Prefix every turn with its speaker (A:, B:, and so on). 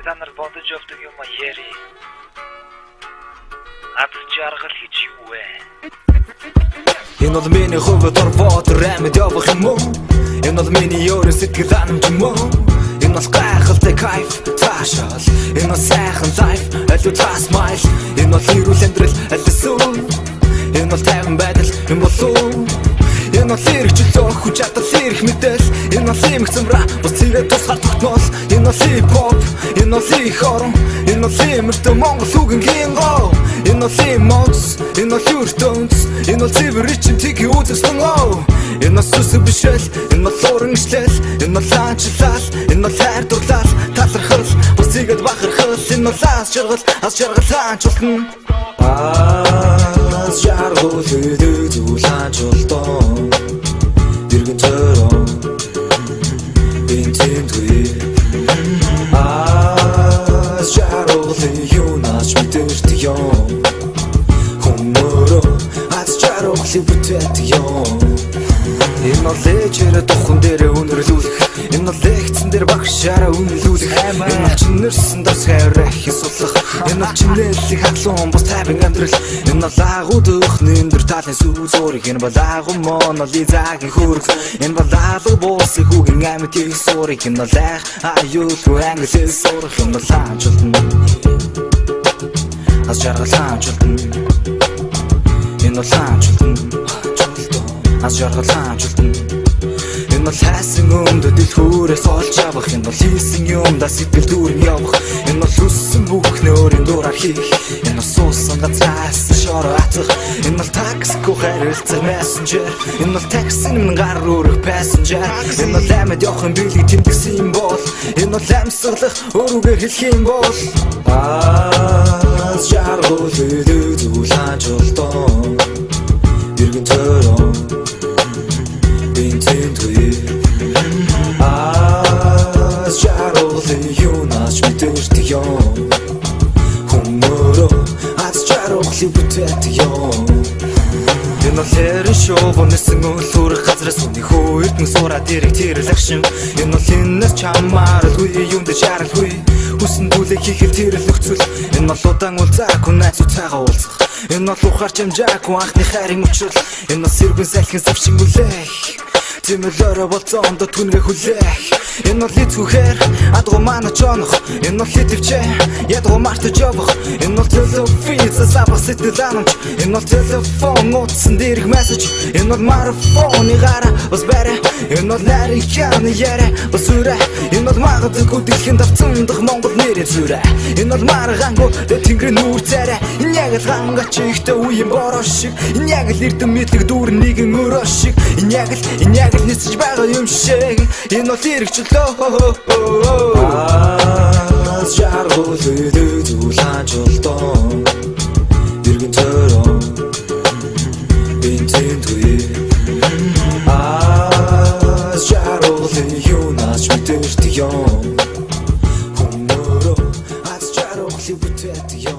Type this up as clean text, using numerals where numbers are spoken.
A: та нар бодож явдаг юм яри. Ад жаргал гэж юу вэ?
B: Энэ бол миний хувьд орвоод рэмэд явах юм уу? Энэ бол миний өөрийн сэтгэл ханамж юм уу? Энэ бол гайхалтай кайф таашаал. Энэ бол сайхан лайф аль утас майл. Энэ бол эрүүл амьдрал аль эсвэл. Энэ бол тайван байдал юм болов. Энэ бол хэрэгчлөө хүч чадал ирэх мэдэл. Энэ бол имх замра бас тэгээд тусгаар тогтмол. Энэ бол хип-хоп, энэ бол их орон. Энэ бол имэрт Монгол үгийн гинго. Энэ бол имоц, энэ бол юртонц. Энэ бол цэвэрчин тики үзэсэн оо. Энэ бол сүсэг бишэл, энэ бол уран ишлэл. Энэ бол ланчлал, энэ бол хайр дурлал. Талархал, бас тэгээд бахархал. Энэ бол ас жаргал хаанчултан. Ас жаргал хэдэг зулаанчултан. Дэргэн төрөн бинтэн туй. Ас жаргал юунаас мэдэрт юм. Хүмүүрөө ас жаргал бүтэт юм. Энэ бол лэжэр тухын дээр үнэрлүүлэх. Энэ бол лекцэн дээр багшаараа үнэрлүүлэх. Энэ бол чинэрсэн дас хайрах хэсулах. Энэ бол чинэлэх хаглуун бус тайван амьдрал. Энэ бол агууд өөхнэн дөр талын сүзөрөх. Энэ бол агуу монолизагийн хөрг. Энэ бол алуу буусыг үгийн амьд их сурах. Энэ бол айх аюулгүй англи сурах. Энэ бол хаанчултан ас жаргал хаанчултан. Энэ бол хаанчултан ас жаргал хаанчултан. Энэ бол хайсан өмдөд дэлхүүрээс олж авах. Энэ бол хийсэн юмдаа сэтгэл дүүрэн явах. Энэ бол хүссэн бүхнээ өөрийн дураар хийх. Энэ бол суусан газраас шороо атах. Энэ бол таксико харилцаа мессенжер. Энэ бол такси минь гар өрөх пассенжер. Энэ бол амьд явахын билег тэмдэгсэн юм бол. Энэ бол амьсгалах өөрөөгөө хэлэх юм бол. Ас жаргал хэдэг зулаанчултан. Дэргэн төрөн бинтэн туй. Ас жаргал юунаас мэдэрт юм. Хүмүүрөө ас жаргал бүтэт юм. Энэ бол хэрэн шоу нэсэн үлүүрэх газраас үний хөөд нь сураад ирэх тэр лагшин. Энэ бол энэс чамааралгүй юунд чаралгүй. Хүсэн дүүлээ хийхэл тэр нөхцөл. Энэ бол удаан уулзаагүй найзуудтайгаа уулзах. Энэ бол ухаарч амжаагүй анхны хайрын учрал. Энэ бол сэргэн салхин савшин үлээх. Тэмэлээрэ болцоонд түнгээ хүлээх. Энэ бол лицүүхээр адгуу манай чонох. Энэ бол хитвчээ ядгуу мартаж явах. Энэ бол телефон сасабах сэтгэл ханамж. Энэ бол телефон утсан дэрэг мессеж. Энэ бол марафоны гараа бас барай. Энэ бол нарийн хяны яриа бас үрэ. Энэ бол магадгүй дэлхийн давцсан дах Монгол нэрийн зүрэ. Энэ бол маргаангуу тэнгэрийн нүүр царай. Энэ яг л гангач ихтэй үеийн бороо шиг. Энэ яг л эрдэм мэдлэг дүүр нэгэн өрөө шиг. Энэ яг л нэсэж байгаа юм шиг. Энэ бол хэрэгчлөө. Ас жаргал хэдэг зулаанчултан. Дэргэн төрөн бинтэн туй. Ас жаргал юунаас мэдэрт юм. Хүмүүрөө ас жаргал бүтэт юм.